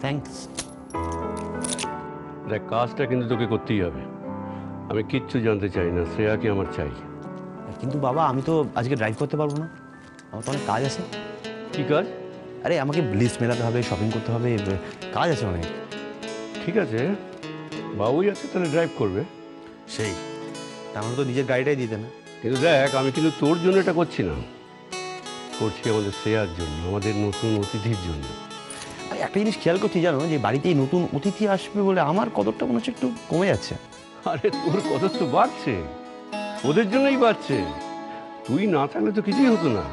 Thanks. দেখ, কাজটা কিন্তু তোকে করতেই হবে। আমি কিচ্ছু জানতে চাই না, শ্রেয়াকে আমার চাই। কিন্তু বাবা, আমি তো আজকে ড্রাইভ করতে পারবো না, আমার তো অনেক কাজ আছে। কি কাজ? আরে আমাকে লিস্ট মেলাতে হবে, শপিং করতে হবে, কাজ আছে অনেক। ঠিক আছে, বাবুই আছে, তাহলে ড্রাইভ করবে। সেই তেমন তো নিজের গাড়িটাই দিতে না। কিন্তু দেখ, আমি কিন্তু তোর জন্য এটা করছি না, করছি আমাদের শ্রেয়ার জন্য, আমাদের নতুন অতিথির জন্য। আর একটা জিনিস খেয়াল করছি জানো, যে বাড়িতেই নতুন অতিথি আসবে বলে আমার কদরটা মনে হচ্ছে একটু কমে যাচ্ছে। আরে তোর কত তো বাড়ছে, ওদের জন্যই বাড়ছে। তুই না থাকলে তো কিছুই হতো না,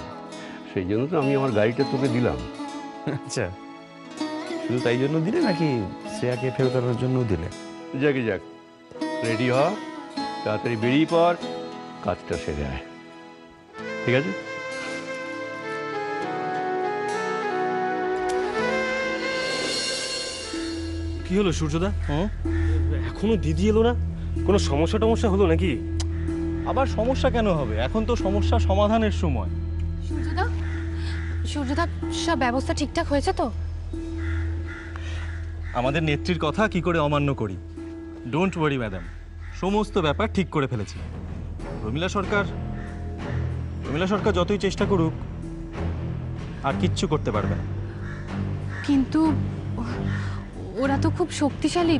সেই জন্য তো আমি আমার গাড়িটা তোকে দিলাম। আচ্ছা, শুধু তাই জন্য দিলে নাকি শ্রেয়াকে ফেরত আনার জন্য দিলে? যাকে যাক, রেডি হ, তাড়াতাড়ি বেরিয়ে পর, কাজটা সেরে আয়, ঠিক আছে? কি হলো সূর্যদা? এখনো দিদি এলো না? কোনো সমস্যা টমস্যা হলো নাকি? আবার সমস্যা কেন হবে? এখন তো সমস্যা সমাধানের সময়। সূর্যদা, সূর্যদা, সব ব্যবস্থা ঠিকঠাক হয়েছে তো? আমাদের নেত্রীর কথা কি করে অমান্য করি? ডোন্ট ওয়ারি ম্যাডাম, সমস্ত ব্যাপার ঠিক করে ফেলেছি। রমিলা সরকার যতই চেষ্টা করুক আর কিচ্ছু করতে পারবে না। কিন্তু ওরা তো খুব শক্তিশালী,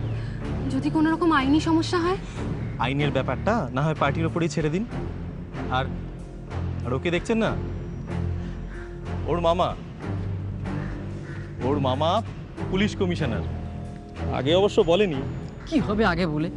যদি কোনো রকম আইনি সমস্যা হয়? আইনের ব্যাপারটা না হয় পার্টির ওপরেই ছেড়ে দিন। আর ওকে দেখছেন না, ওর মামা পুলিশ কমিশনার। আগে অবশ্য বলেনি। কি হবে আগে বলে?